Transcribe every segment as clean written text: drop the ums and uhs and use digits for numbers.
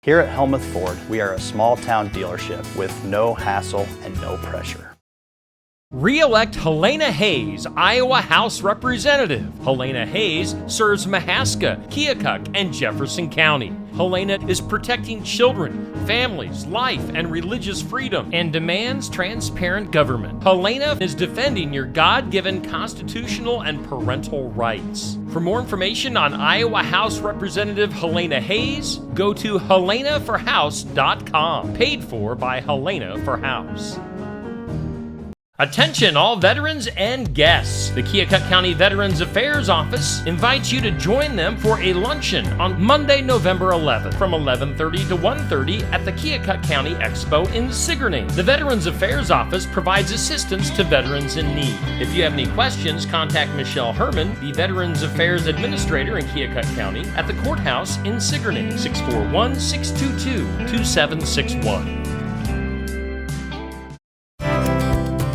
Here at Helmuth Ford, we are a small-town dealership with no hassle and no pressure. Re-elect Helena Hayes, Iowa House Representative. Helena Hayes serves Mahaska, Keokuk, and Jefferson County. Helena is protecting children, families, life, and religious freedom, and demands transparent government. Helena is defending your God-given constitutional and parental rights. For more information on Iowa House Representative Helena Hayes, go to helenaforhouse.com. Paid for by Helena for House. Attention all veterans and guests. The Keokuk County Veterans Affairs Office invites you to join them for a luncheon on Monday, November 11th from 11:30 to 1:30 at the Keokuk County Expo in Sigourney. The Veterans Affairs Office provides assistance to veterans in need. If you have any questions, contact Michelle Herman, the Veterans Affairs Administrator in Keokuk County, at the courthouse in Sigourney, 641-622-2761.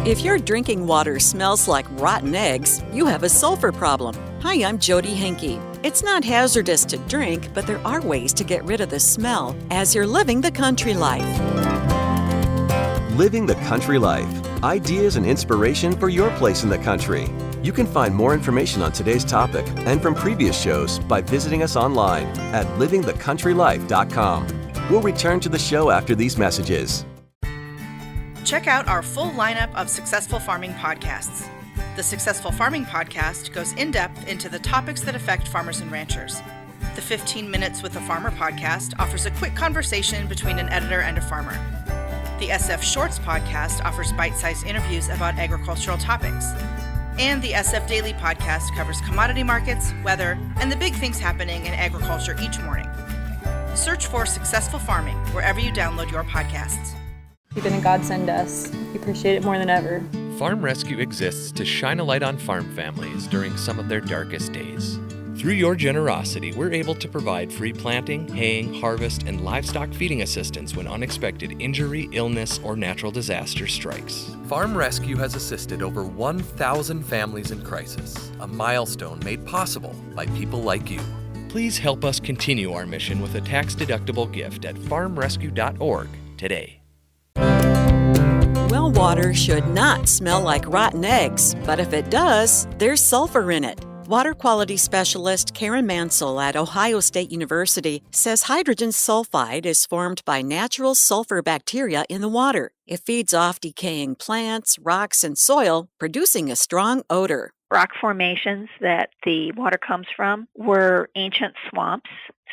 If your drinking water smells like rotten eggs, you have a sulfur problem. Hi, I'm Jody Henke. It's not hazardous to drink, but there are ways to get rid of the smell as you're living the country life. Living the country life. Ideas and inspiration for your place in the country. You can find more information on today's topic and from previous shows by visiting us online at livingthecountrylife.com. We'll return to the show after these messages. Check out our full lineup of Successful Farming podcasts. The Successful Farming podcast goes in-depth into the topics that affect farmers and ranchers. The 15 Minutes with a Farmer podcast offers a quick conversation between an editor and a farmer. The SF Shorts podcast offers bite-sized interviews about agricultural topics. And the SF Daily podcast covers commodity markets, weather, and the big things happening in agriculture each morning. Search for Successful Farming wherever you download your podcasts. You've been a godsend to us. We appreciate it more than ever. Farm Rescue exists to shine a light on farm families during some of their darkest days. Through your generosity, we're able to provide free planting, haying, harvest, and livestock feeding assistance when unexpected injury, illness, or natural disaster strikes. Farm Rescue has assisted over 1,000 families in crisis, a milestone made possible by people like you. Please help us continue our mission with a tax-deductible gift at farmrescue.org today. Well water should not smell like rotten eggs, but if it does, there's sulfur in it. Water quality specialist Karen Mansell at Ohio State University says hydrogen sulfide is formed by natural sulfur bacteria in the water. It feeds off decaying plants, rocks, and soil, producing a strong odor. Rock formations that the water comes from were ancient swamps.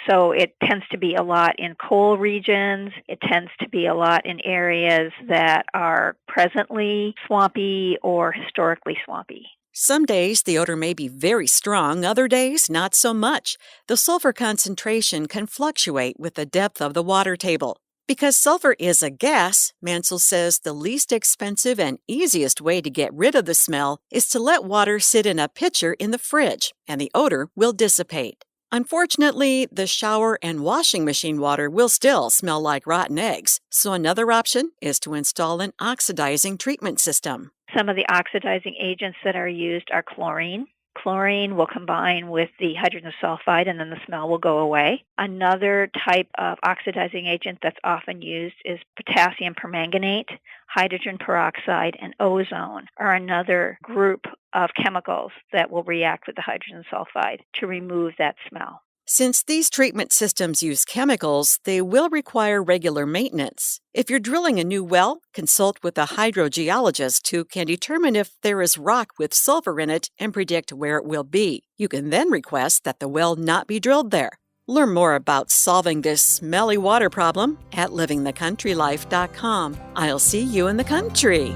So it tends to be a lot in coal regions. It tends to be a lot in areas that are presently swampy or historically swampy. Some days the odor may be very strong, other days not so much. The sulfur concentration can fluctuate with the depth of the water table. Because sulfur is a gas, Mansell says the least expensive and easiest way to get rid of the smell is to let water sit in a pitcher in the fridge, and the odor will dissipate. Unfortunately, the shower and washing machine water will still smell like rotten eggs, so another option is to install an oxidizing treatment system. Some of the oxidizing agents that are used are chlorine. Chlorine will combine with the hydrogen sulfide and then the smell will go away. Another type of oxidizing agent that's often used is potassium permanganate, hydrogen peroxide, and ozone are another group of chemicals that will react with the hydrogen sulfide to remove that smell. Since these treatment systems use chemicals, they will require regular maintenance. If you're drilling a new well, consult with a hydrogeologist who can determine if there is rock with sulfur in it and predict where it will be. You can then request that the well not be drilled there. Learn more about solving this smelly water problem at livingthecountrylife.com. I'll see you in the country.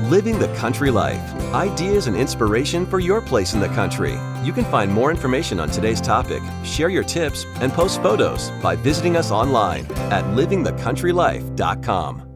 Living the country life. Ideas and inspiration for your place in the country. You can find more information on today's topic, share your tips, and post photos by visiting us online at livingthecountrylife.com.